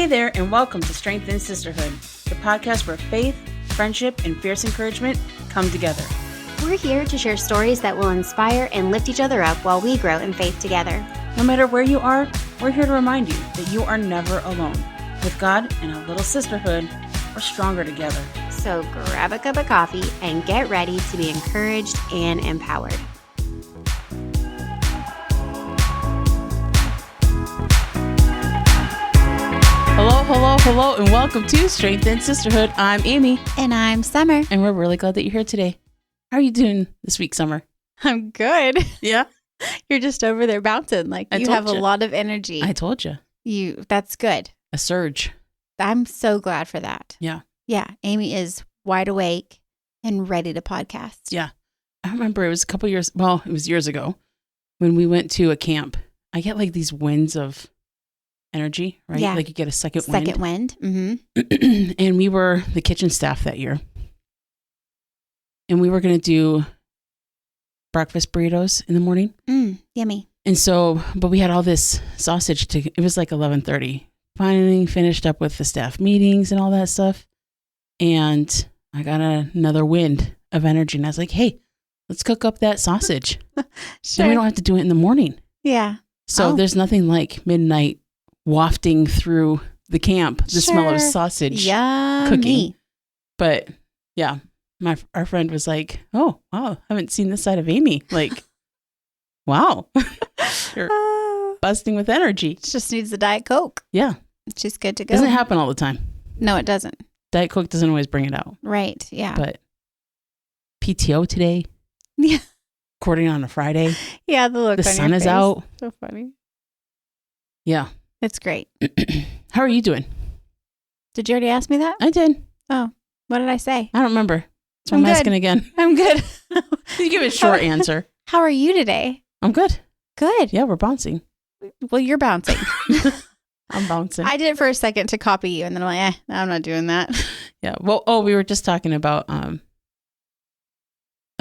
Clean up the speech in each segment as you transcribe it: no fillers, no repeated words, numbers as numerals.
Hey there, and welcome to Strength and Sisterhood, the podcast where faith, friendship, and fierce encouragement come together. We're here to share stories that will inspire and lift each other up while we grow in faith together. No matter where you are, we're here to remind you that you are never alone. With God and a little sisterhood, we're stronger together. So grab a cup of coffee and get ready to be encouraged and empowered. Hello, and welcome to Strength and Sisterhood. I'm Amy. And I'm Summer. And we're really glad that you're here today. How are you doing this week, Summer? I'm good. Yeah? You're just over there bouncing. Like you have a lot of energy. I told you. That's good. A surge. I'm so glad for that. Yeah. Yeah. Amy is wide awake and ready to podcast. Yeah. I remember it was a couple years, well, it was years ago when we went to a camp. I get like these winds of energy, right? Yeah. Like you get a second wind. Mm-hmm. And we were the kitchen staff that year. And we were going to do breakfast burritos in the morning. Yummy. And so, but we had all this sausage it was like 11:30. Finally finished up with the staff meetings and all that stuff. And I got another wind of energy. And I was like, hey, let's cook up that sausage. Sure. Then we don't have to do it in the morning. Yeah. So there's nothing like midnight wafting through the camp, the smell of sausage cooking. But yeah, our friend was like, oh, wow, haven't seen this side of Amy. Like, wow, you're busting with energy. Just needs the Diet Coke. Yeah. She's good to go. Doesn't happen all the time. No, it doesn't. Diet Coke doesn't always bring it out. Right. Yeah. But PTO today. Yeah. Recording on a Friday. Yeah. The look the on sun your is face. out. So funny. Yeah. It's great. How are you doing? Did you already ask me that? I did. Oh, what did I say? I don't remember. So I'm asking again. I'm good. You give a short answer. How are you today? I'm good. Good. Yeah, we're bouncing. Well, you're bouncing. I'm bouncing. I did it for a second to copy you, and then I'm like, I'm not doing that. Yeah. Well, we were just talking about a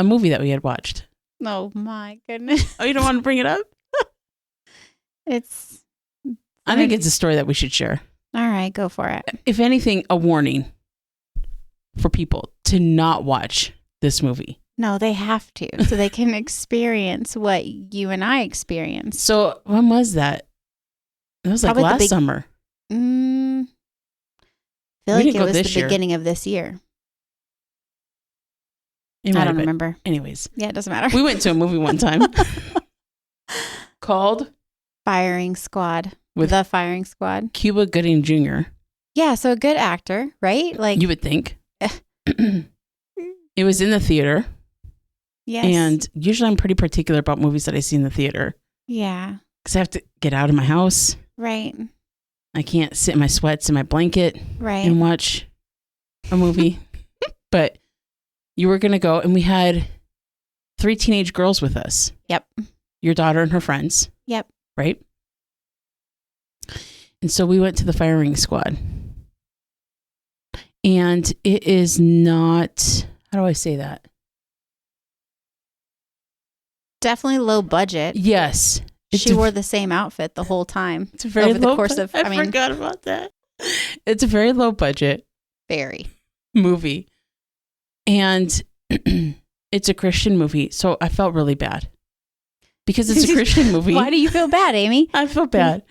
movie that we had watched. Oh my goodness. Oh, you don't want to bring it up? I think it's a story that we should share. All right, go for it. If anything, a warning for people to not watch this movie. No, they have to, so they can experience what you and I experienced. So when was that? It was like last summer. I feel like it was the beginning of this year. I don't remember. Anyways. Yeah, it doesn't matter. We went to a movie one time called Firing Squad. With The Firing Squad. Cuba Gooding Jr. Yeah, so a good actor, right? Like you would think. It was in the theater. Yes. And usually I'm pretty particular about movies that I see in the theater. Yeah. Because I have to get out of my house. Right. I can't sit in my sweats in my blanket and watch a movie. But you were going to go, and we had 3 teenage girls with us. Yep. Your daughter and her friends. Yep. Right? And so we went to the Firing Squad. And it is not, how do I say that? Definitely low budget. Yes. She wore the same outfit the whole time. It's a very over the course of. I forgot about that. It's a very low budget. Very. Movie. And it's a Christian movie. So I felt really bad. Because it's a Christian movie. Why do you feel bad, Amy? I feel bad.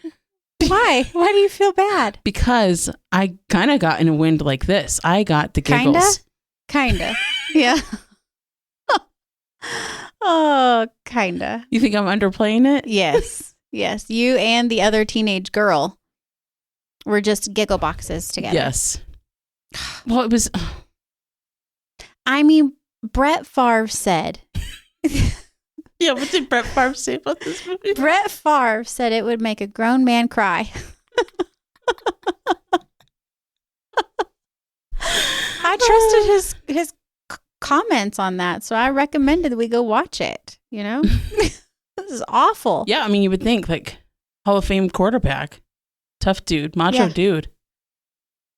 Why? Why do you feel bad? Because I kind of got in a wind like this. I got the giggles. Kinda. Yeah. Oh, kinda. You think I'm underplaying it? Yes. Yes. You and the other teenage girl were just giggle boxes together. Yes. Well, it was. I mean, Brett Favre said. Yeah, what did Brett Favre say about this movie? Brett Favre said it would make a grown man cry. I trusted his comments on that, so I recommended that we go watch it. You know, this is awful. Yeah, I mean, you would think like Hall of Fame quarterback, tough dude, macho dude.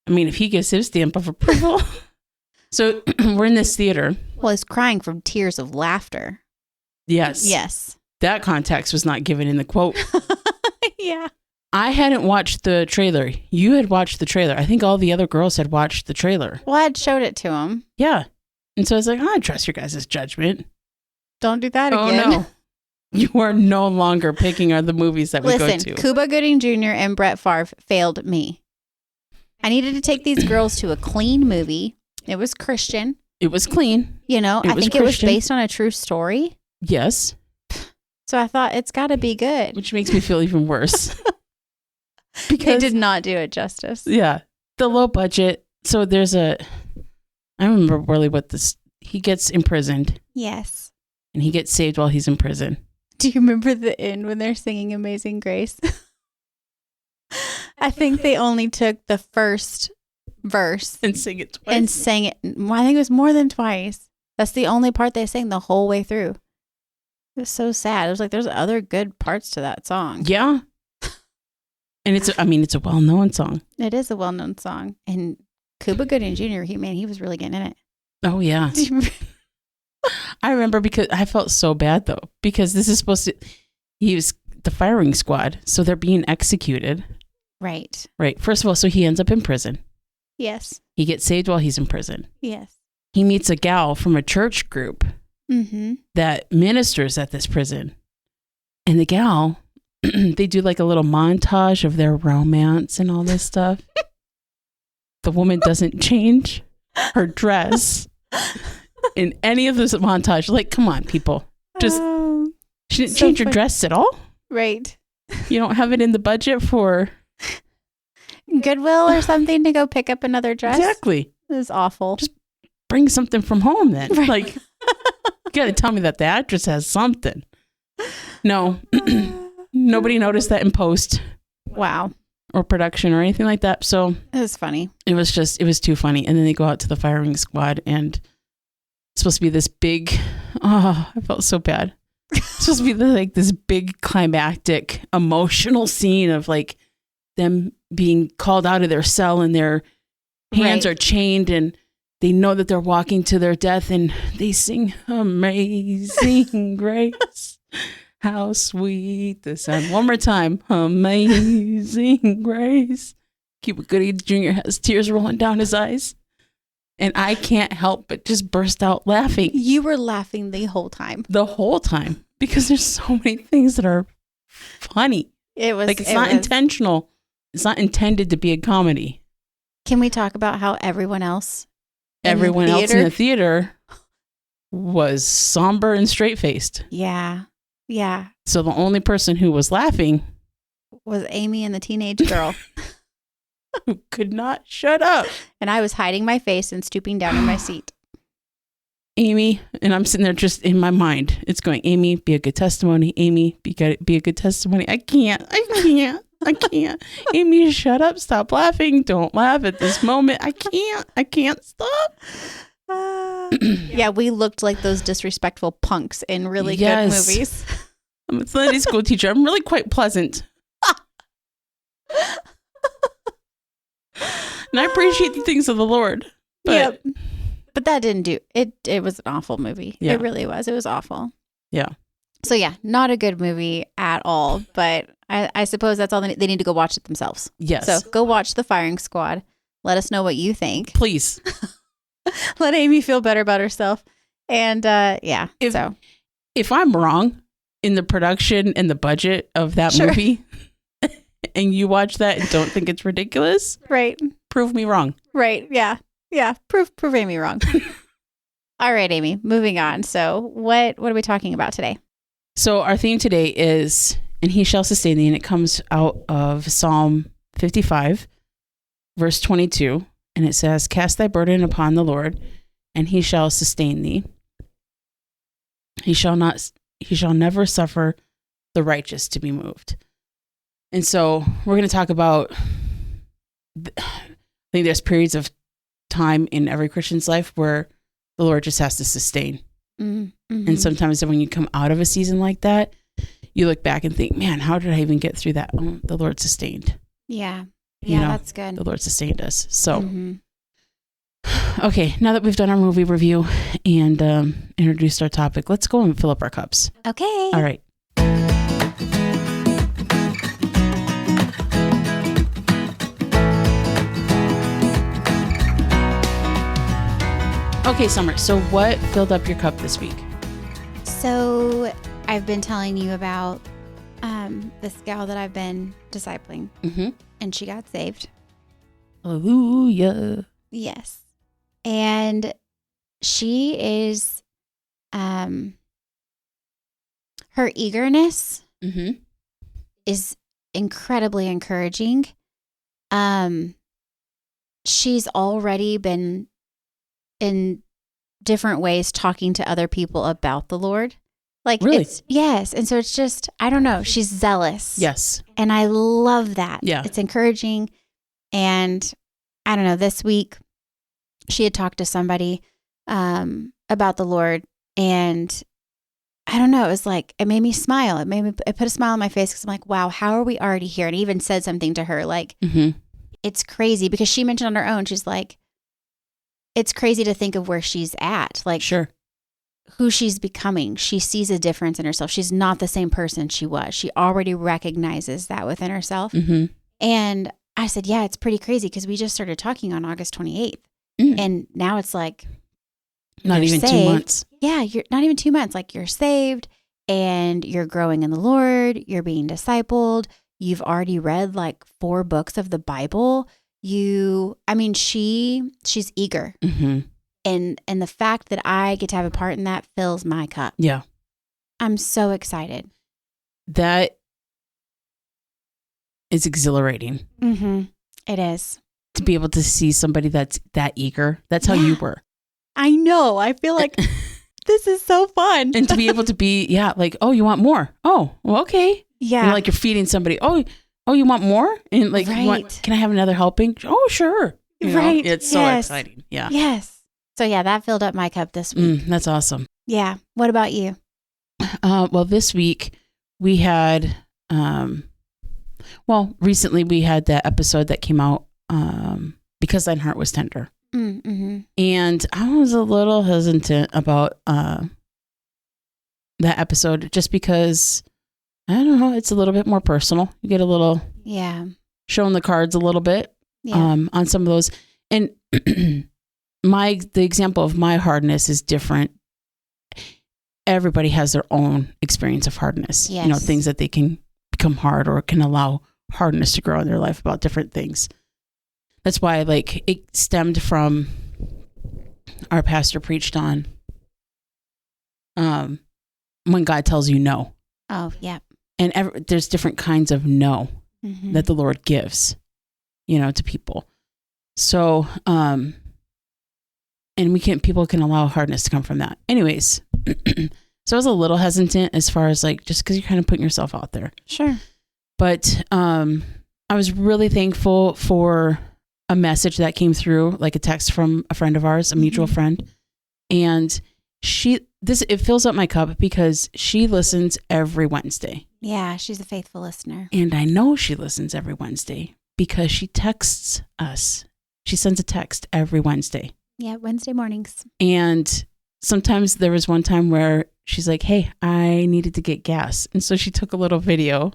I mean, if he gives his stamp of approval. So we're in this theater. Well, he's crying from tears of laughter. Yes. Yes. That context was not given in the quote. Yeah. I hadn't watched the trailer. You had watched the trailer. I think all the other girls had watched the trailer. Well, I had showed it to him. Yeah. And so I was like, I trust your guys' judgment. Don't do that again. Oh, no. You are no longer picking the movies that we go to. Listen, Cuba Gooding Jr. and Brett Favre failed me. I needed to take these girls to a clean movie. It was Christian. It was clean. You know, I think Christian. It was based on a true story. Yes. So I thought it's got to be good. Which makes me feel even worse. Because they did not do it justice. Yeah. The low budget. So there's I remember really what this, he gets imprisoned. Yes. And he gets saved while he's in prison. Do you remember the end when they're singing Amazing Grace? I think they only took the first verse. And sang it twice. And sang it, well, I think it was more than twice. That's the only part they sang the whole way through. It was so sad. It was like, there's other good parts to that song. Yeah. And it's a well-known song. It is a well-known song. And Cuba Gooding Jr., he was really getting in it. Oh, yeah. I remember because I felt so bad, though, because this is supposed to, he was the firing squad, so they're being executed. Right. Right. First of all, so he ends up in prison. Yes. He gets saved while he's in prison. Yes. He meets a gal from a church group that ministers at this prison. And the gal, they do like a little montage of their romance and all this stuff. The woman doesn't change her dress in any of this montage. Like, come on, people. Just, she didn't change her dress at all? Right. You don't have it in the budget for Goodwill or something to go pick up another dress? Exactly. It was awful. Just bring something from home then. Right. Like, you got to tell me that the actress has something. No. Nobody noticed that in post. Wow. Or production or anything like that. So it was funny. It was too funny. And then they go out to the firing squad and it's supposed to be this big, I felt so bad. It's supposed to be like this big climactic emotional scene of like them being called out of their cell and their hands are chained and they know that they're walking to their death and they sing Amazing Grace. How sweet the sound. One more time. Amazing Grace. Cuba Gooding Jr. has tears rolling down his eyes. And I can't help but just burst out laughing. You were laughing the whole time. The whole time. Because there's so many things that are funny. It's not intentional. It's not intended to be a comedy. Can we talk about how everyone else in the theater was somber and straight-faced? Yeah. Yeah. So the only person who was laughing was Amy and the teenage girl. Who could not shut up. And I was hiding my face and stooping down in my seat. Amy, and I'm sitting there just in my mind. It's going, Amy, be a good testimony. Amy, be a good testimony. I can't. Amy, shut up. Stop laughing. Don't laugh at this moment. I can't stop. Yeah, we looked like those disrespectful punks in really good movies. I'm a Sunday school teacher. I'm really quite pleasant. And I appreciate the things of the Lord. But But that didn't do it. It was an awful movie. Yeah. It really was. It was awful. Yeah. So yeah, not a good movie at all. But I suppose that's all they need to go watch it themselves. Yes. So go watch The Firing Squad. Let us know what you think. Please. Let Amy feel better about herself. And if I'm wrong in the production and the budget of that movie and you watch that and don't think it's ridiculous, right? Prove me wrong. Right. Yeah. Yeah. Prove Amy wrong. All right, Amy, moving on. So what are we talking about today? So our theme today is, and he shall sustain thee, and it comes out of Psalm 55, verse 22. And it says, cast thy burden upon the Lord, and he shall sustain thee. He shall never suffer the righteous to be moved. And so we're going to talk about, I think there's periods of time in every Christian's life where the Lord just has to sustain. Mm-hmm. And sometimes when you come out of a season like that, you look back and think, man, how did I even get through that? Oh, the Lord sustained. Yeah. Yeah, that's good. The Lord sustained us. So, Okay, now that we've done our movie review and introduced our topic, let's go and fill up our cups. Okay. All right. Okay, Summer. So what filled up your cup this week? So I've been telling you about this gal that I've been discipling, and she got saved. Hallelujah. Yes. And she is, her eagerness is incredibly encouraging. She's already been in different ways talking to other people about the Lord. Like, really? Yes. And so it's just, I don't know. She's zealous. Yes. And I love that. Yeah. It's encouraging. And I don't know, this week she had talked to somebody about the Lord, and I don't know, it was like, it made me smile. It put a smile on my face because I'm like, wow, how are we already here? And I even said something to her, like, it's crazy, because she mentioned on her own, she's like, it's crazy to think of where she's at. Like, sure, who she's becoming. She sees a difference in herself. She's not the same person she was. She already recognizes that within herself. And I said, yeah, it's pretty crazy, because we just started talking on August 28th. And now it's like, not even saved. 2 months. Yeah, you're not even 2 months. Like, you're saved and you're growing in the Lord. You're being discipled. You've already read like 4 books of the Bible. She's eager. And the fact that I get to have a part in that fills my cup. Yeah. I'm so excited. That is exhilarating. It is. To be able to see somebody that's that eager. That's how you were. I know. I feel like this is so fun. And to be able to be, like, oh, you want more? Oh, well, okay. Yeah. And like you're feeding somebody. Oh, you want more? And like, can I have another helping? Oh, sure. Right. It's so exciting. Yeah. Yes. So yeah, that filled up my cup this week. That's awesome. Yeah. What about you? Well, this week we had, recently we had that episode that came out, Because Thine Heart Was Tender. And I was a little hesitant about that episode, just because, I don't know, it's a little bit more personal. You get a little showing the cards a little bit on some of those. And the example of my hardness is different. Everybody has their own experience of hardness. Yes. Things that they can become hard or can allow hardness to grow in their life about different things. That's why, like, it stemmed from our pastor preached on when God tells you no. Oh, yeah. And there's different kinds of no that the Lord gives, to people. So, and people can allow hardness to come from that. Anyways, so I was a little hesitant as far as like, just because you're kind of putting yourself out there. Sure. But I was really thankful for a message that came through, like a text from a friend of ours, a mutual friend. And it fills up my cup because she listens every Wednesday. Yeah, she's a faithful listener. And I know she listens every Wednesday because she texts us. She sends a text every Wednesday. Yeah, Wednesday mornings. And sometimes there was one time where she's like, hey, I needed to get gas. And so she took a little video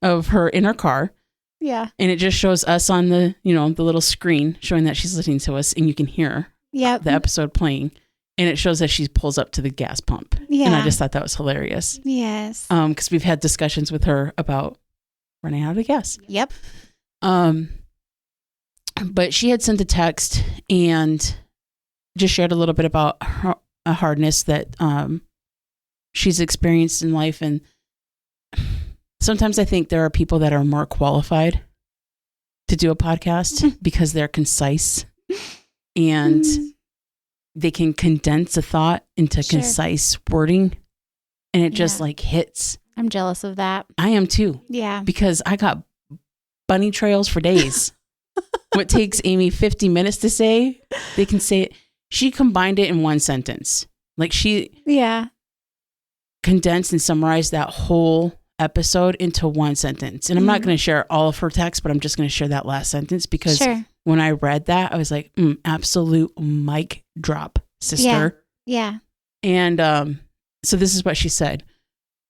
of her in her car. Yeah. And it just shows us on the, the little screen showing that she's listening to us, and you can hear the episode playing. And it shows that she pulls up to the gas pump. Yeah. And I just thought that was hilarious. Yes. Because we've had discussions with her about running out of gas. Yep. But she had sent a text and just shared a little bit about a hardness that she's experienced in life. And sometimes I think there are people that are more qualified to do a podcast because they're concise and they can condense a thought into concise wording, and it just like hits. I'm jealous of that. I am too. Yeah. Because I got bunny trails for days. What takes Amy 50 minutes to say, they can say it. She combined it in one sentence. Like she condensed and summarized that whole episode into one sentence. And I'm not going to share all of her text, but I'm just going to share that last sentence because when I read that, I was like, absolute mic drop, sister. Yeah. And so this is what she said.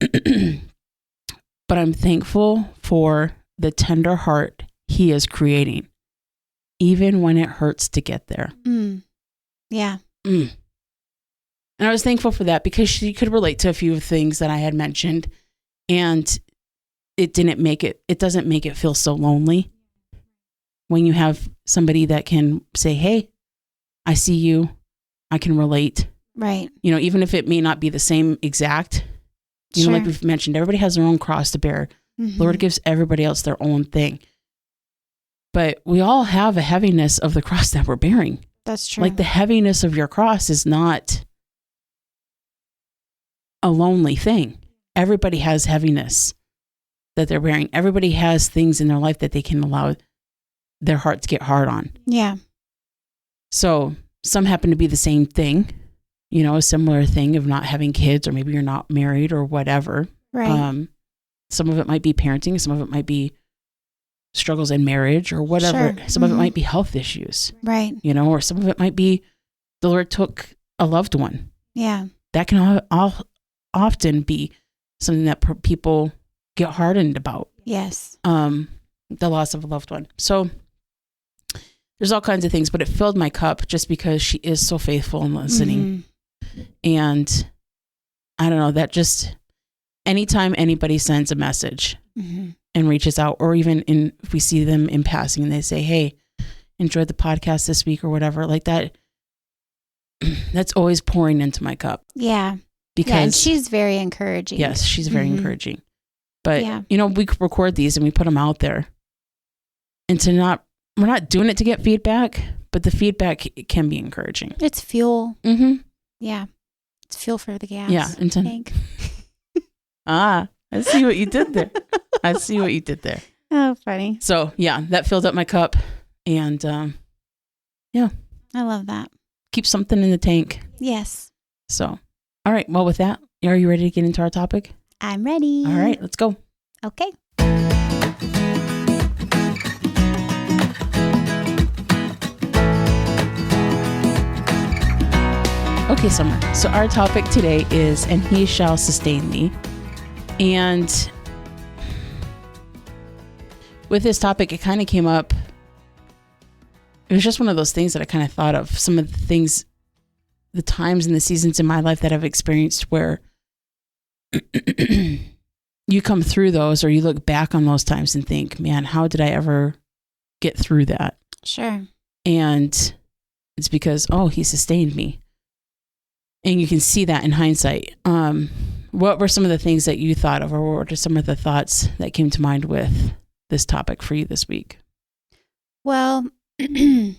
But I'm thankful for the tender heart he is creating, even when it hurts to get there. Yeah. And I was thankful for that because she could relate to a few things that I had mentioned, and it doesn't make it feel so lonely when you have somebody that can say, hey, I see you, I can relate. Right. Even if it may not be the same exact, Sure. like we've mentioned, everybody has their own cross to bear. Mm-hmm. Lord gives everybody else their own thing. But we all have a heaviness of the cross that we're bearing. That's true. Like the heaviness of your cross is not a lonely thing. Everybody has heaviness that they're bearing. Everybody has things in their life that they can allow their heart to get hard on. Yeah. So some happen to be the same thing, a similar thing of not having kids, or maybe you're not married or whatever. Right. Some of it might be parenting. Some of it might be struggles in marriage or whatever. Sure. Some of it might be health issues, Right. or some of it might be the Lord took a loved one. Yeah. That can often be something that people get hardened about. Yes. The loss of a loved one. So there's all kinds of things, but it filled my cup just because she is so faithful and listening. Mm-hmm. And I don't know, that just anytime anybody sends a message mm-hmm. and reaches out, or even if we see them in passing and they say, hey, enjoyed the podcast this week or whatever, like that, that's always pouring into my cup. Yeah. Because and she's very encouraging. Yes, she's very mm-hmm. encouraging. But, we record these and we put them out there. And we're not doing it to get feedback, but the feedback can be encouraging. It's fuel. Mm-hmm. Yeah. It's fuel for the gas. Yeah. I see what you did there. Oh, funny. So, yeah, that filled up my cup. And, yeah. I love that. Keep something in the tank. Yes. So, all right. Well, with that, are you ready to get into our topic? I'm ready. All right, let's go. Okay. Okay, Summer. So our topic today is, and he shall sustain thee. And with this topic, it kind of came up. It was just one of those things that I kind of thought of. Some of the things, the times and the seasons in my life that I've experienced where you come through those, or you look back on those times and think, man, how did I ever get through that? Sure. And it's because, he sustained me. And you can see that in hindsight. What were some of the things that you thought of, or what are some of the thoughts that came to mind with this topic for you this week? Well, I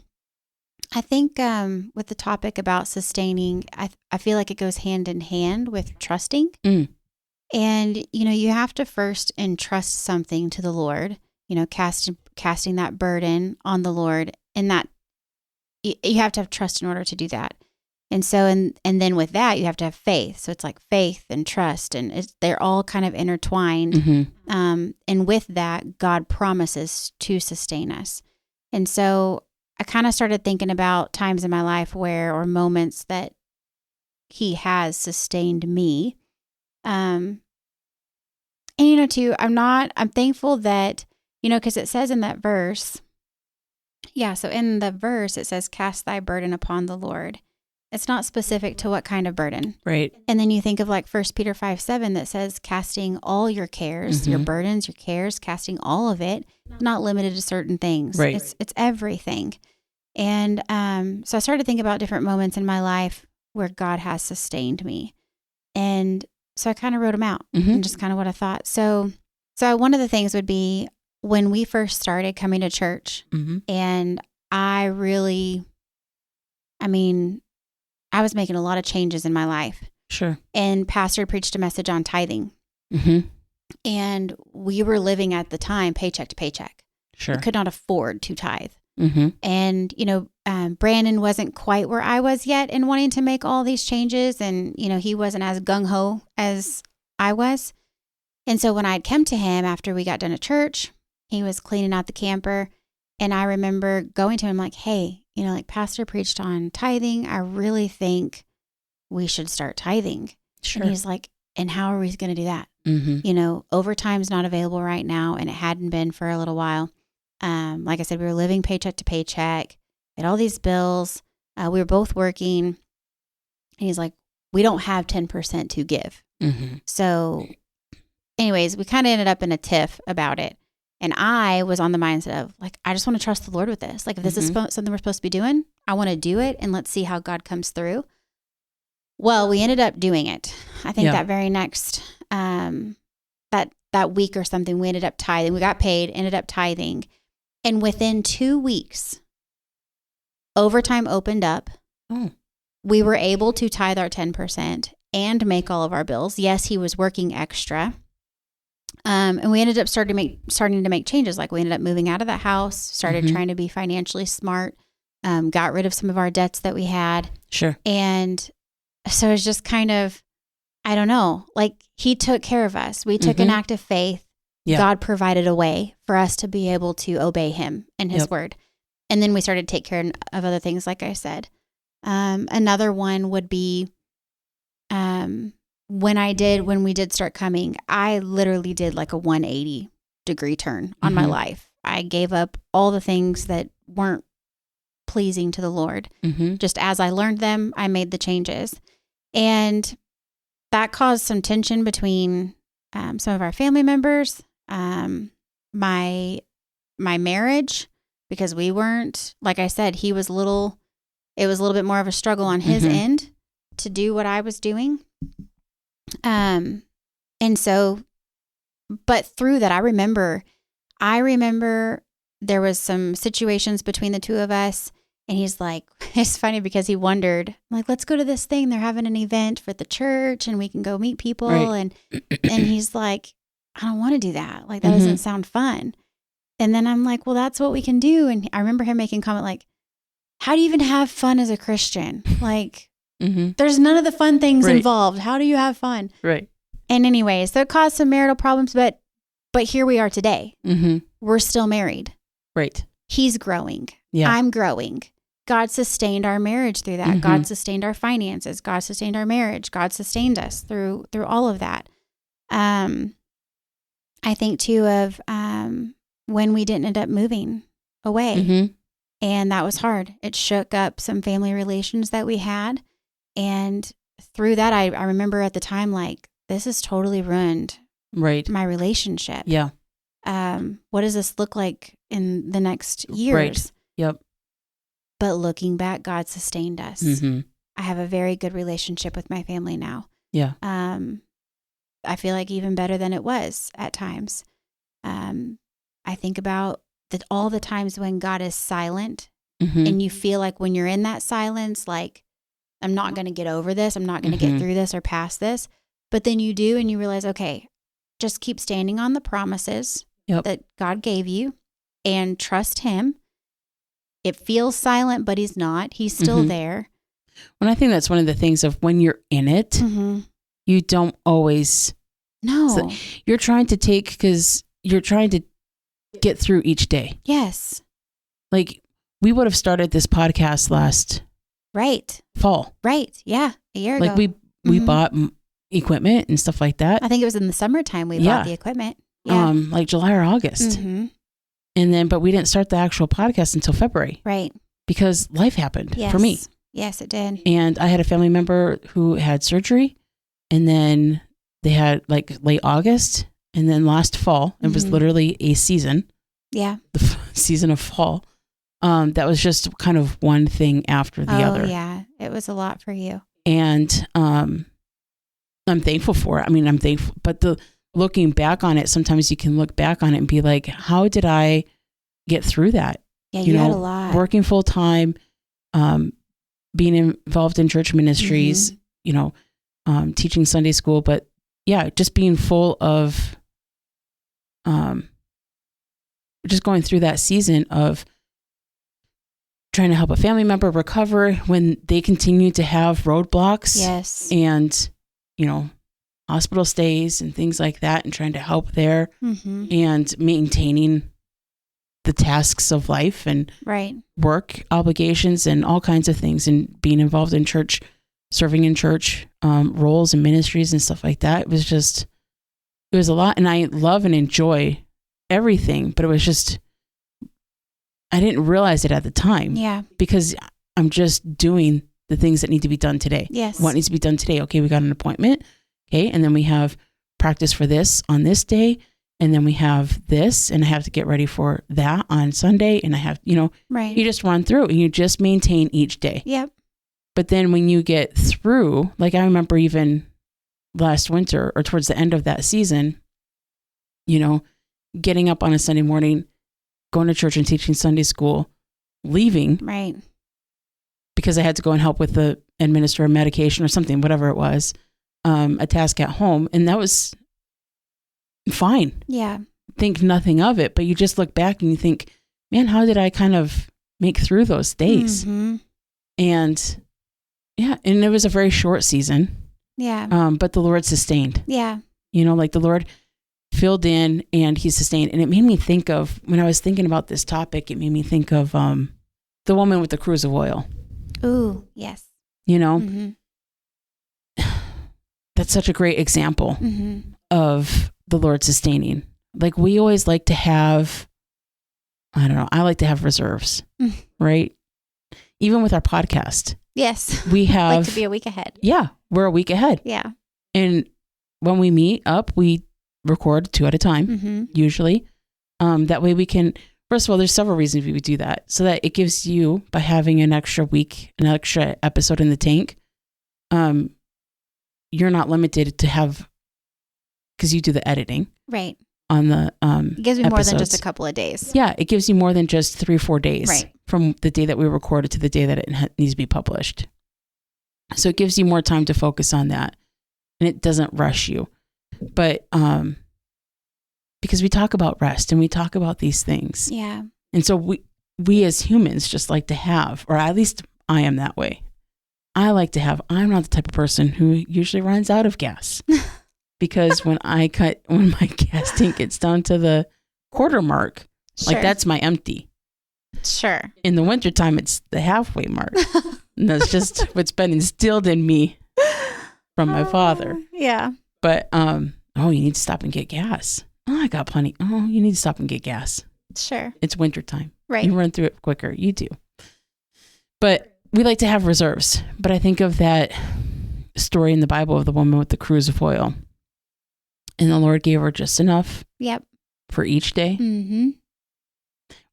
think with the topic about sustaining, I feel like it goes hand in hand with trusting. Mm. And, you have to first entrust something to the Lord, casting that burden on the Lord, and that you have to have trust in order to do that. And so, and then with that, you have to have faith. So it's like faith and trust, and they're all kind of intertwined. Mm-hmm. And with that, God promises to sustain us. And so I kind of started thinking about times in my life or moments that he has sustained me. And too, I'm thankful that, because it says in that verse, so in the verse, it says, cast thy burden upon the Lord. It's not specific to what kind of burden. Right. And then you think of like 1 Peter 5:7 that says, casting all your cares, mm-hmm. your burdens, your cares, casting all of it, not limited to certain things. Right. It's everything. And so I started thinking about different moments in my life where God has sustained me. And so I kind of wrote them out mm-hmm. and just kind of what I thought. So one of the things would be when we first started coming to church, mm-hmm. and I was making a lot of changes in my life. Sure. And pastor preached a message on tithing. Mm-hmm. And we were living at the time paycheck to paycheck. Sure. We could not afford to tithe. Mm-hmm. And, Brandon wasn't quite where I was yet in wanting to make all these changes. And, he wasn't as gung-ho as I was. And so when I'd come to him after we got done at church, he was cleaning out the camper. And I remember going to him like, hey, pastor preached on tithing. I really think we should start tithing. Sure. And he's like, and how are we going to do that? Mm-hmm. Overtime's not available right now. And it hadn't been for a little while. Like I said, we were living paycheck to paycheck, had all these bills. We were both working. And he's like, we don't have 10% to give. Mm-hmm. So anyways, we kind of ended up in a tiff about it. And I was on the mindset of like, I just want to trust the Lord with this. Like if this is something we're supposed to be doing, I want to do it and let's see how God comes through. Well, we ended up doing it. I think that very next, that week or something, we ended up tithing. We got paid, ended up tithing. And within 2 weeks, overtime opened up. Oh. We were able to tithe our 10% and make all of our bills. Yes, he was working extra. And we ended up starting to make changes. Like we ended up moving out of that house, started trying to be financially smart, got rid of some of our debts that we had. Sure. And so it's just kind of, I don't know, like he took care of us. We took an act of faith. Yeah. God provided a way for us to be able to obey him and his word. And then we started to take care of other things, like I said. Another one would be when we did start coming, I literally did like a 180-degree turn on my life. I gave up all the things that weren't pleasing to the Lord. Just as I learned them, I made the changes. And that caused some tension between some of our family members, my marriage, because we weren't, like I said, it was a little bit more of a struggle on his end to do what I was doing. And so, but through that, I remember there was some situations between the two of us, and he's like, it's funny because he wondered, like, let's go to this thing. They're having an event for the church and we can go meet people. Right. And he's like, I don't want to do that. Like, that doesn't sound fun. And then I'm like, well, that's what we can do. And I remember him making a comment like, how do you even have fun as a Christian? Like, there's none of the fun things involved. How do you have fun? Right. And anyways, so it caused some marital problems, but here we are today. We're still married. Right. He's growing. Yeah. I'm growing. God sustained our marriage through that. God sustained our finances. God sustained our marriage. God sustained us through all of that. I think too of when we didn't end up moving away. And that was hard. It shook up some family relations that we had. And through that, I remember at the time, like, this has totally ruined my relationship. Yeah. What does this look like in the next years? Right. Yep. But looking back, God sustained us. I have a very good relationship with my family now. Yeah. I feel like even better than it was at times. I think about all the times when God is silent and you feel like when you're in that silence, like, I'm not going to get over this. I'm not going to get through this or past this. But then you do, and you realize, okay, just keep standing on the promises that God gave you and trust him. It feels silent, but he's not. He's still there. Well, I think that's one of the things of when you're in it, you don't always. No. So you're trying to because you're trying to get through each day. Yes. Like we would have started this podcast last fall. Right. Yeah. A year ago. Like we bought equipment and stuff like that. I think it was in the summertime we bought the equipment. Yeah. Like July or August. And then, but we didn't start the actual podcast until February. Right. Because life happened for me. Yes, it did. And I had a family member who had surgery, and then they had like late August, and then last fall, it was literally a season. Yeah. The season of fall. That was just kind of one thing after the other. Oh, yeah. It was a lot for you. And I'm thankful for it. I mean, I'm thankful, but looking back on it, sometimes you can look back on it and be like, how did I get through that? Yeah, you had a lot. Working full time, being involved in church ministries, teaching Sunday school, but yeah, just being full of, just going through that season of trying to help a family member recover when they continue to have roadblocks. Yes. And, hospital stays and things like that, and trying to help there and maintaining the tasks of life and work obligations and all kinds of things, and being involved in church, serving in church roles and ministries and stuff like that. It was a lot, and I love and enjoy everything, but it was just, I didn't realize it at the time. Yeah. Because I'm just doing the things that need to be done today. Yes. What needs to be done today? Okay, we got an appointment. Okay, and then we have practice for this on this day. And then we have this, and I have to get ready for that on Sunday. And I have, right. You just run through and you just maintain each day. Yep. But then when you get through, like I remember even last winter or towards the end of that season, getting up on a Sunday morning, going to church and teaching Sunday school, leaving. Right. Because I had to go and help with administer a medication or something, whatever it was, a task at home. And that was fine. Yeah. Think nothing of it, but you just look back and you think, man, how did I kind of make through those days? Mm-hmm. And and it was a very short season. Yeah. But the Lord sustained. Yeah. Like the Lord filled in and he sustained. And it made me think of, when I was thinking about this topic, it made me think of the woman with the cruse of oil. Ooh, yes. Mm-hmm. That's such a great example of the Lord sustaining. Like we always like to have, I don't know, I like to have reserves, right? Even with our podcast. Yes. We have like to be a week ahead. Yeah. We're a week ahead. Yeah. And when we meet up, we record 2 at a time, usually. That way we can, first of all, there's several reasons we would do that. So that it gives you, by having an extra week, an extra episode in the tank, you're not limited to have, because you do the editing. Right. On the it gives me episodes. More than just a couple of days. Yeah, it gives you more than just 3 or 4 days. Right. From the day that we recorded to the day that it needs to be published. So it gives you more time to focus on that, and it doesn't rush you. But because we talk about rest and we talk about these things. Yeah. And so we as humans just like to have, or at least I am that way. I like to have, I'm not the type of person who usually runs out of gas. Because when my gas tank gets down to the quarter mark, like that's my empty. Sure. In the wintertime, it's the halfway mark. And that's just what's been instilled in me from my father. Yeah. But, you need to stop and get gas. Oh, I got plenty. Oh, you need to stop and get gas. Sure. It's wintertime. Right. You run through it quicker. You do. But we like to have reserves. But I think of that story in the Bible of the woman with the cruse of oil. And the Lord gave her just enough. Yep. For each day. Mm-hmm.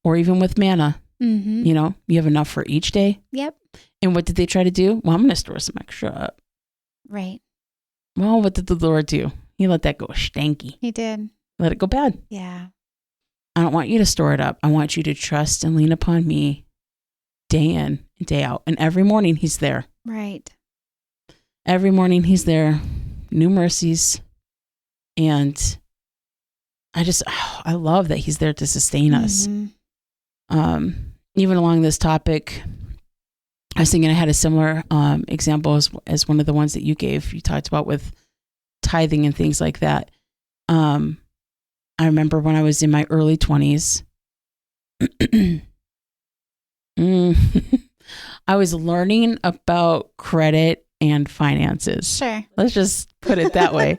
Or even with manna. Mm-hmm. You have enough for each day. Yep. And what did they try to do? Well, I'm going to store some extra up. Right. Well, what did the Lord do? He let that go stanky. He did. Let it go bad. Yeah. I don't want you to store it up. I want you to trust and lean upon me day in and day out. And every morning he's there. Right. Every morning he's there. New mercies. And I love that he's there to sustain us. Even along this topic, I was thinking I had a similar example as one of the ones that you gave. You talked about with tithing and things like that. I remember when I was in my early 20s, I was learning about credit and finances. Sure. Let's just put it that way.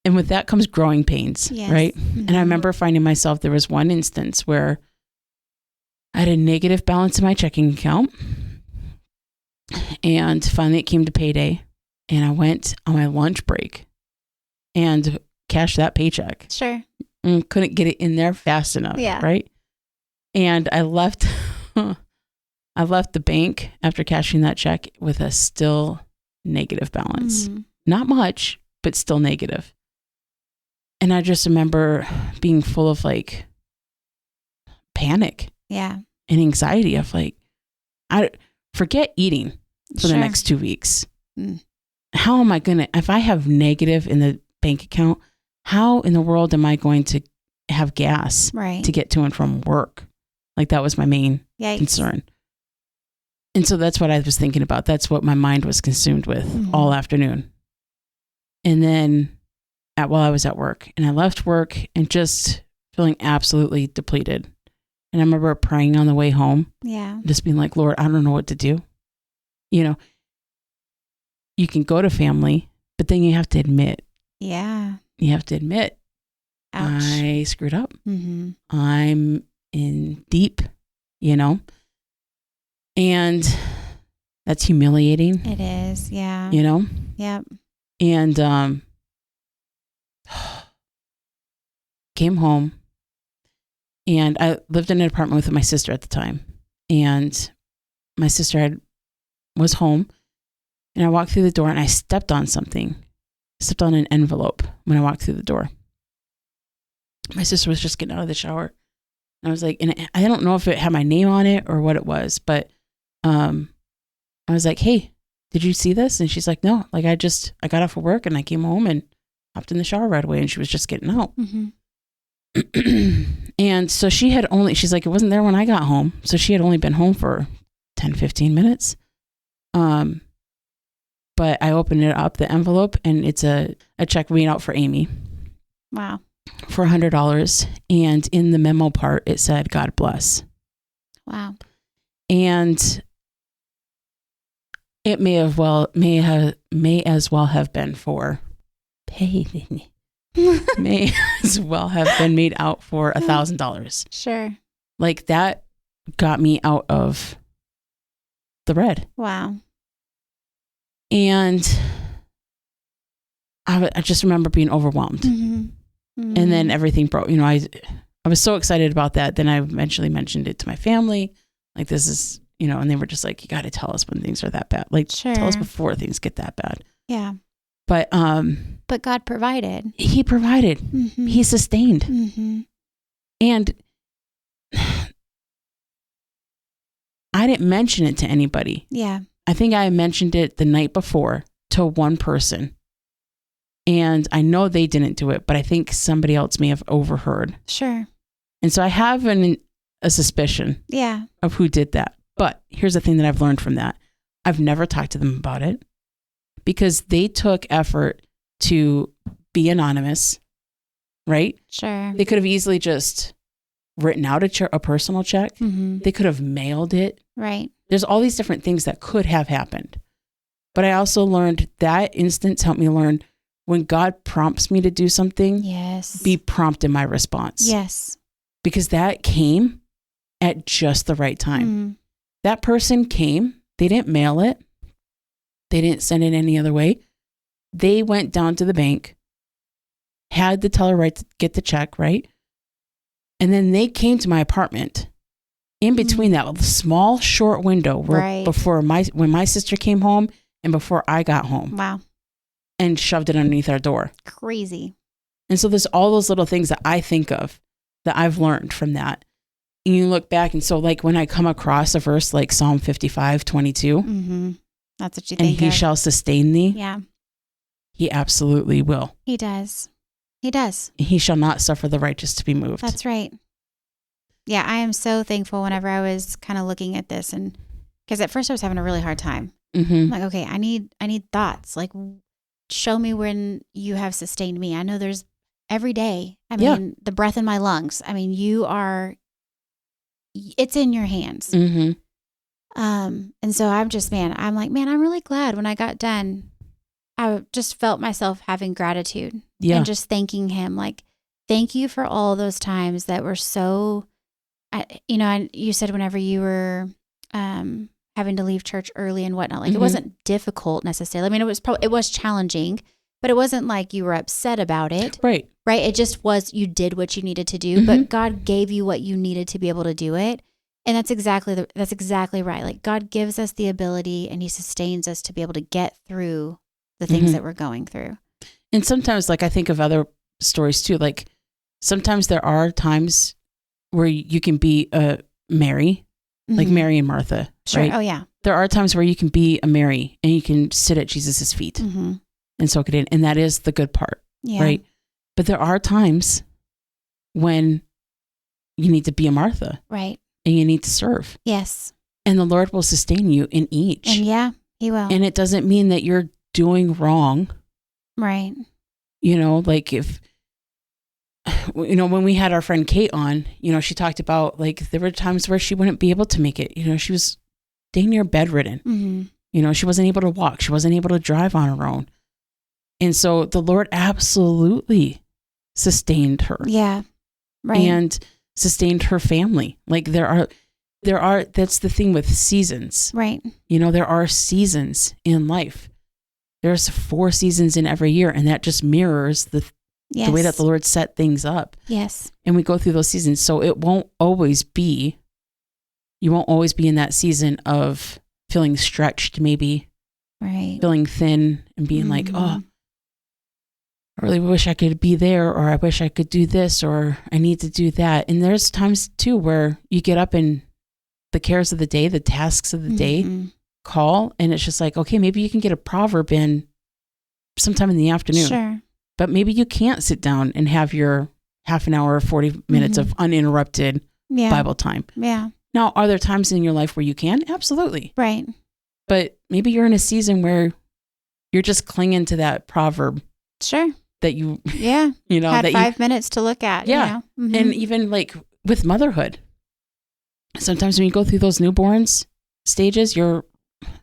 And with that comes growing pains, yes. right? Mm-hmm. And I remember finding myself, there was one instance where I had a negative balance in my checking account. And finally it came to payday. And I went on my lunch break and cashed that paycheck. Sure. And couldn't get it in there fast enough, right? And I left the bank after cashing that check with a still negative balance. Not much, but still negative. And I just remember being full of like panic. Yeah. And anxiety of like, I forget eating for the next 2 weeks. How am I going to, if I have negative in the bank account, how in the world am I going to have gas to get to and from work? Like that was my main concern. And so that's what I was thinking about. That's what my mind was consumed with all afternoon. And then while I was at work, and I left work and just feeling absolutely depleted. And I remember praying on the way home. Yeah. Just being like, Lord, I don't know what to do. You can go to family, but then you have to admit. Yeah. You have to admit, ouch, I screwed up. I'm in deep, and And that's humiliating. It is. Yeah. You know? Yep. And came home, and I lived in an apartment with my sister at the time. And my sister was home, and I walked through the door and I stepped on something. I stepped on an envelope when I walked through the door. My sister was just getting out of the shower. And I was like, and I don't know if it had my name on it or what it was, but I was like, hey, did you see this? And she's like, no, like I got off of work and I came home and hopped in the shower right away, and she was just getting out. Mm-hmm. And so she's like, it wasn't there when I got home. So she had only been home for 10, 15 minutes. But I opened it up, the envelope, and it's a check made out for Amy. Wow. For $100. And in the memo part, it said, God bless. Wow. And it may as well have been for may as well have been made out for $1,000. Sure. Like that got me out of the red. Wow. And I just remember being overwhelmed. Mm-hmm. Mm-hmm. And then everything broke. You know, I was so excited about that. Then I eventually mentioned it to my family. Like, this is, you know, and they were just like, you got to tell us when things are that bad. Like, tell us before things get that bad. Yeah. But God provided. He provided. Mm-hmm. He sustained. Mm-hmm. And I didn't mention it to anybody. Yeah. I think I mentioned it the night before to one person. And I know they didn't do it, but I think somebody else may have overheard. Sure. And so I have a suspicion of who did that. But here's the thing that I've learned from that. I've never talked to them about it because they took effort to be anonymous, right? Sure. They could have easily just written out a personal check. Mm-hmm. They could have mailed it. Right. There's all these different things that could have happened. But I also learned that instance helped me learn when God prompts me to do something, be prompt in my response. Yes. Because that came at just the right time. Mm. That person came, they didn't mail it. They didn't send it any other way. They went down to the bank, had the teller right to get the check, right? And then they came to my apartment in between that small short window where when my sister came home and before I got home. Wow. And shoved it underneath our door. Crazy. And so there's all those little things that I think of that I've learned from that. And you look back, and so like when I come across a verse like Psalm 55:22, mm-hmm. That's what you think. And he shall sustain thee. Yeah. He absolutely will. He does. He does. He shall not suffer the righteous to be moved. That's right. Yeah, I am so thankful whenever I was kind of looking at this, and because at first I was having a really hard time. Mm-hmm. I'm like, okay, I need thoughts. Like, show me when you have sustained me. I know there's every day. I mean, the breath in my lungs. I mean, it's in your hands. Mm-hmm. And so I'm really glad when I got done, I just felt myself having gratitude and just thanking him. Like, thank you for all those times that were so, you said whenever you were, having to leave church early and whatnot, like mm-hmm. It wasn't difficult necessarily. I mean, it was challenging, but it wasn't like you were upset about it. Right. It just was, you did what you needed to do, mm-hmm. But God gave you what you needed to be able to do it. And that's exactly right. Like, God gives us the ability and he sustains us to be able to get through the things mm-hmm. that we're going through. And sometimes, like, I think of other stories too. Like, sometimes there are times where you can be Mary, mm-hmm. like Mary and Martha. Sure. Right? Oh, yeah. There are times where you can be a Mary and you can sit at Jesus's feet mm-hmm. and soak it in. And that is the good part. Yeah. Right. But there are times when you need to be a Martha. Right. And you need to serve. Yes. And the Lord will sustain you in each. And he will. And it doesn't mean that you're doing wrong. Right. Like when we had our friend Kate on, she talked about, like, there were times where she wouldn't be able to make it. She was dang near bedridden. Mm-hmm. She wasn't able to walk. She wasn't able to drive on her own. And so the Lord absolutely sustained her. Yeah. Right. And sustained her family. Like, there are, That's the thing with seasons. Right. There are seasons in life. There's 4 seasons in every year, and that just mirrors the way that the Lord set things up. Yes. And we go through those seasons. So you won't always be in that season of feeling stretched, maybe. Right. Feeling thin and being like, oh, I really wish I could be there, or I wish I could do this, or I need to do that. And there's times too where you get up and the cares of the day, the tasks of the day call, and it's just like, okay, maybe you can get a proverb in sometime in the afternoon. Sure. But maybe you can't sit down and have your half an hour or 40 minutes of uninterrupted Bible time. Yeah. Now, are there times in your life where you can? Absolutely. Right. But maybe you're in a season where you're just clinging to that proverb. Sure. That you, had that 5 minutes to look at. Yeah. And even like with motherhood, sometimes when you go through those newborns stages, your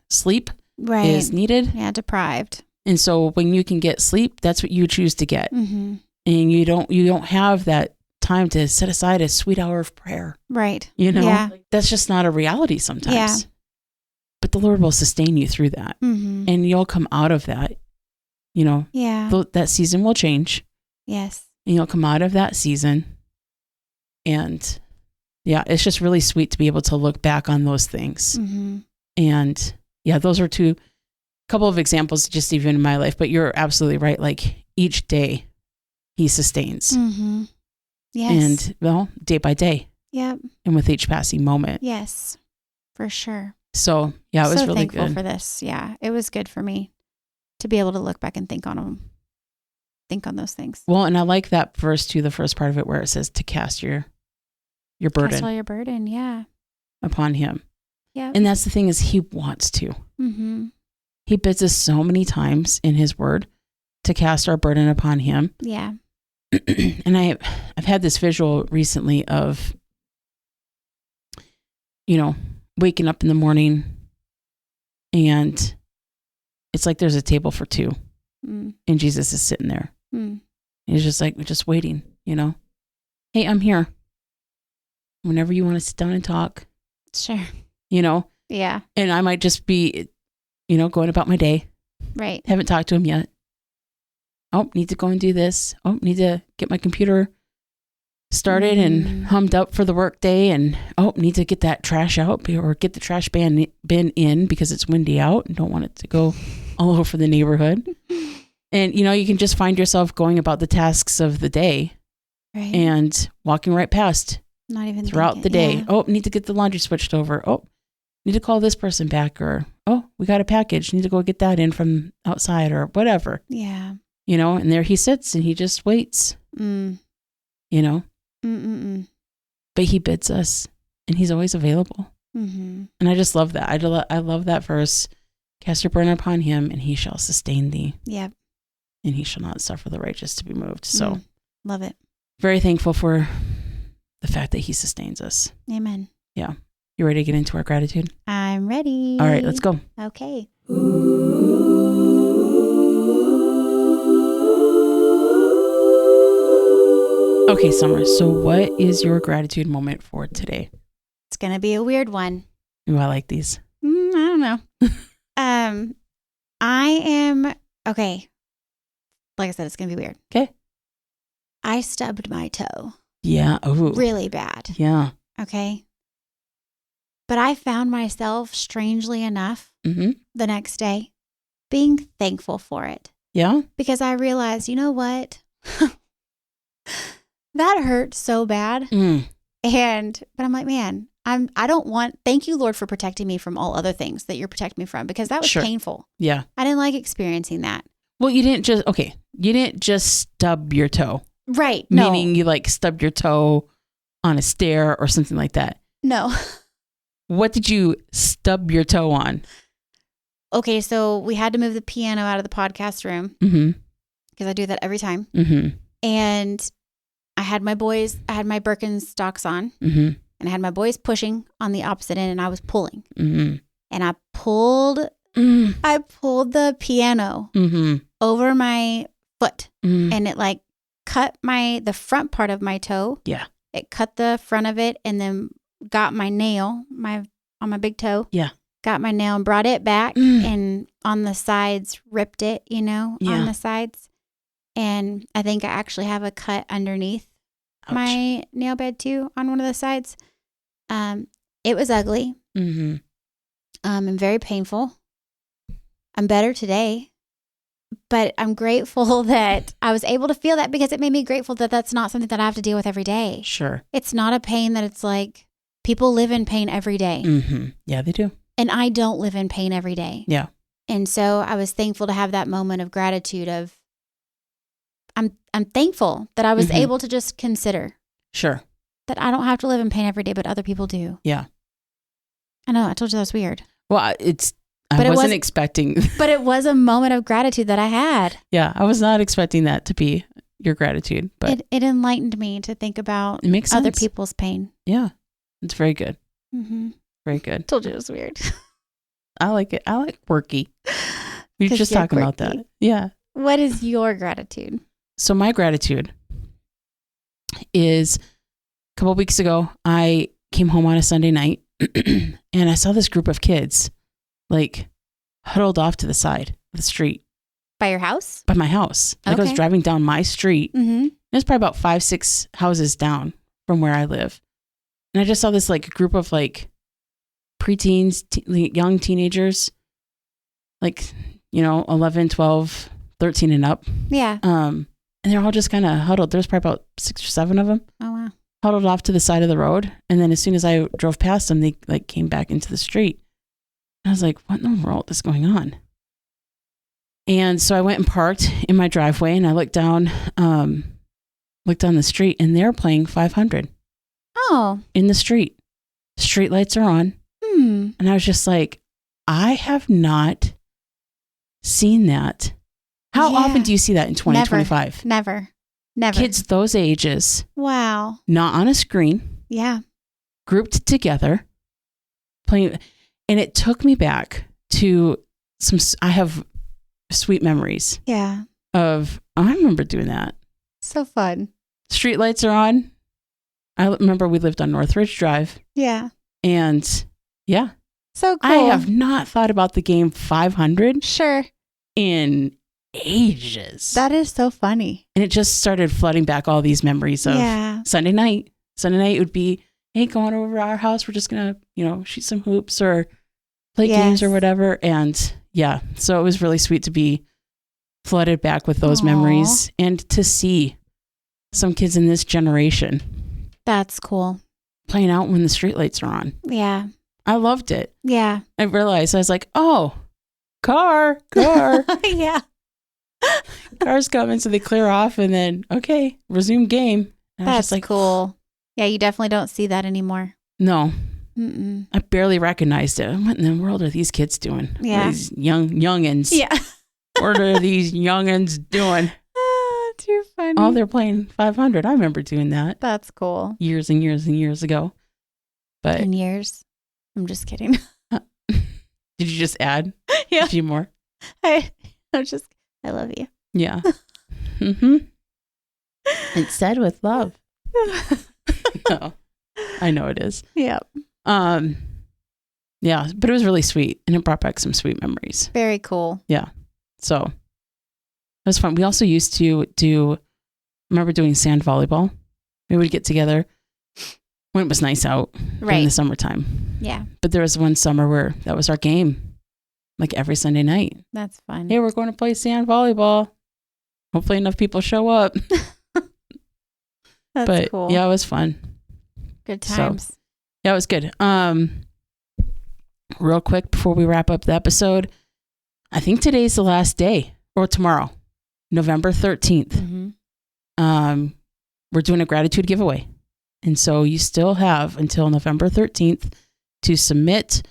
sleep is needed. Yeah, deprived. And so when you can get sleep, that's what you choose to get. Mm-hmm. And you don't have that time to set aside a sweet hour of prayer. Right. That's just not a reality sometimes. Yeah. But the Lord will sustain you through that. Mm-hmm. And you'll come out of that. That season will change. Yes. And you'll come out of that season. And it's just really sweet to be able to look back on those things. Mm-hmm. And those are couple of examples just even in my life, but you're absolutely right. Like each day he sustains. Mm-hmm. Yes. And day by day. Yep. And with each passing moment. Yes, for sure. So it was really thankful good for this. Yeah. It was good for me to be able to look back and think on those things. Well, and I like that verse too, the first part of it where it says to cast your burden. Cast all your burden. Yeah. Upon him. Yeah. And that's the thing is he wants to. Mm-hmm. He bids us so many times in his word to cast our burden upon him. Yeah. And I've had this visual recently of, waking up in the morning and it's like there's a table for 2 and Jesus is sitting there. He's just like, just waiting, Hey, I'm here. Whenever you want to sit down and talk. Sure. Yeah. And I might just be, going about my day. Right. Haven't talked to him yet. Oh, need to go and do this. Oh, need to get my computer started and hummed up for the work day. And need to get that trash out or get the trash bin in because it's windy out and don't want it to go all over the neighborhood. And, you can just find yourself going about the tasks of the day and walking right past. Not even throughout the day. Yeah. Need to get the laundry switched over. Need to call this person back, or we got a package. Need to go get that in from outside or whatever. Yeah. And there he sits and he just waits. But he bids us and he's always available. Mm-hmm. And I just love that. I love that verse. Cast your burden upon him and he shall sustain thee. Yep. And he shall not suffer the righteous to be moved. So love it. Very thankful for the fact that he sustains us. Amen. Yeah. You ready to get into our gratitude? I'm ready. All right, let's go. Okay. Okay, Summer. So what is your gratitude moment for today? It's going to be a weird one. Ooh, I like these. I don't know. I am, okay. Like I said, it's going to be weird. Okay. I stubbed my toe. Yeah. Ooh. Really bad. Yeah. Okay. But I found myself, strangely enough, the next day being thankful for it. Yeah. Because I realized, you know what? That hurt so bad. But I'm like, man, thank you, Lord, for protecting me from all other things that you're protecting me from, because that was painful. Yeah. I didn't like experiencing that. Well, you didn't just stub your toe. Right. No. Meaning you stubbed your toe on a stair or something like that. No. What did you stub your toe on? Okay, so we had to move the piano out of the podcast room because I do that every time. And I had my Birkenstocks on and I had my boys pushing on the opposite end and I was pulling. And I pulled the piano over my foot and it cut the front part of my toe. Yeah. It cut the front of it and then got my nail, on my big toe. Yeah. Got my nail and brought it back and on the sides ripped it, on the sides. And I think I actually have a cut underneath my nail bed too on one of the sides. It was ugly. Mm-hmm. And very painful. I'm better today, but I'm grateful that I was able to feel that because it made me grateful that that's not something that I have to deal with every day. Sure. It's not a pain that it's like people live in pain every day. Mm-hmm. Yeah, they do. And I don't live in pain every day. Yeah. And so I was thankful to have that moment of gratitude of I'm thankful that I was able to just consider. Sure. That I don't have to live in pain every day, but other people do. Yeah. I know. I told you that was weird. Well, I wasn't expecting. But it was a moment of gratitude that I had. Yeah. I was not expecting that to be your gratitude, but it enlightened me to think about it makes sense. Other people's pain. Yeah. It's very good. Mm-hmm. Very good. Told you it was weird. I like it. I like quirky. We were just talking about that. Yeah. What is your gratitude? So my gratitude is a couple of weeks ago, I came home on a Sunday night and I saw this group of kids like huddled off to the side of the street. By your house? By my house. Like I was driving down my street. Mm-hmm. It was probably about 5-6 houses down from where I live. And I just saw this like group of like preteens, young teenagers, like, 11, 12, 13 and up. Yeah. And they're all just kind of huddled. There's probably about 6 or 7 of them. Oh, wow. Huddled off to the side of the road. And then as soon as I drove past them, they like came back into the street. And I was like, what in the world is going on? And so I went and parked in my driveway and I looked down the street and they're playing 500. Oh. In the street. Street lights are on. And I was just like, I have not seen that. How often do you see that in 2025? Never. Kids those ages. Wow. Not on a screen. Yeah. Grouped together. Playing. And it took me back to I have sweet memories. Yeah. I remember doing that. So fun. Street lights are on. I remember we lived on Northridge Drive. Yeah. And yeah. So cool. I have not thought about the game 500. Sure. In ages. That is so funny. And it just started flooding back all these memories of Sunday night. Sunday night would be, hey, go on over to our house. We're just going to, shoot some hoops or play games or whatever. And yeah, so it was really sweet to be flooded back with those memories and to see some kids in this generation. That's cool. Playing out when the streetlights are on. Yeah. I loved it. Yeah. I realized, I was like, oh, car. Yeah. Car's coming. So they clear off and then, okay, resume game. And that's just like, cool. Yeah, you definitely don't see that anymore. No. Mm-mm. I barely recognized it. What in the world are these kids doing? Yeah. These youngins. Yeah. What are these youngins doing? Too funny. Oh, they're playing 500. I remember doing that. That's cool. Years and years and years ago. But in years. I'm just kidding. Did you just add a few more? I love you. Yeah. Mm-hmm. It's said with love. No, I know it is. Yeah. Yeah, but it was really sweet and it brought back some sweet memories. Very cool. Yeah. So it was fun. We also used to remember doing sand volleyball. We would get together when it was nice out in the summertime. Yeah. But there was one summer where that was our game, like every Sunday night. That's fun. Hey, we're going to play sand volleyball. Hopefully enough people show up. That's cool. Yeah, it was fun. Good times. So, yeah, it was good. Real quick before we wrap up the episode, I think today's the last day, or tomorrow, November 13th. Mm-hmm. We're doing a gratitude giveaway. And so you still have until November 13th to submit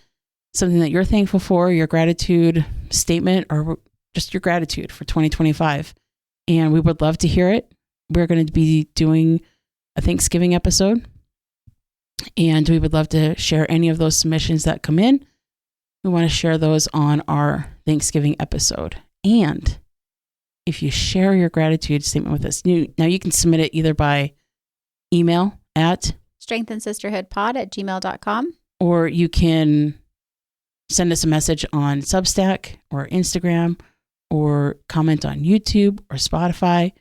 something that you're thankful for, your gratitude statement, or just your gratitude for 2025. And we would love to hear it. We're going to be doing a Thanksgiving episode. And we would love to share any of those submissions that come in. We want to share those on our Thanksgiving episode. And if you share your gratitude statement with us, now you can submit it either by email at strengthandsisterhoodpod@gmail.com. Or you can send us a message on Substack or Instagram, or comment on YouTube or Spotify,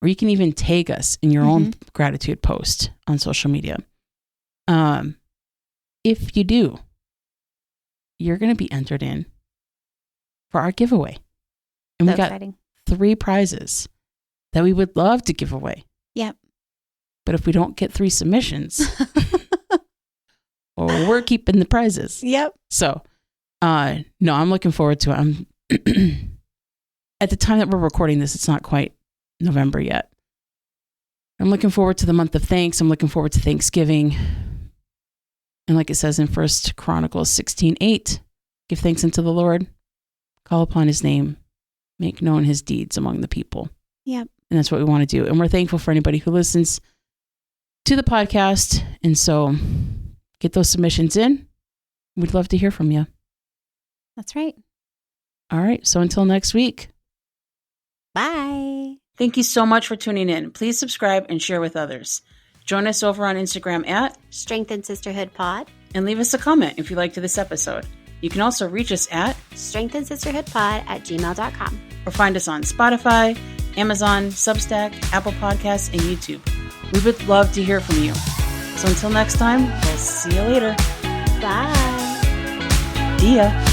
or you can even tag us in your own gratitude post on social media. If you do, you're going to be entered in for our giveaway. And we got exciting. 3 prizes that we would love to give away. Yep. But if we don't get 3 submissions, well, we're keeping the prizes. Yep. So, no, I'm looking forward to it. I'm at the time that we're recording this, it's not quite November yet. I'm looking forward to the month of thanks. I'm looking forward to Thanksgiving. And like it says in 1 Chronicles 16:8, give thanks unto the Lord, call upon his name, make known his deeds among the people. Yep. And that's what we want to do. And we're thankful for anybody who listens to the podcast. And so get those submissions in. We'd love to hear from you. That's right. All right. So until next week. Bye. Thank you so much for tuning in. Please subscribe and share with others. Join us over on Instagram at Strength and Sisterhood Pod. And leave us a comment if you liked this episode. You can also reach us at strengthandsisterhoodpod@gmail.com. Or find us on Spotify, Amazon, Substack, Apple Podcasts, and YouTube. We would love to hear from you. So until next time, we'll see you later. Bye. See ya.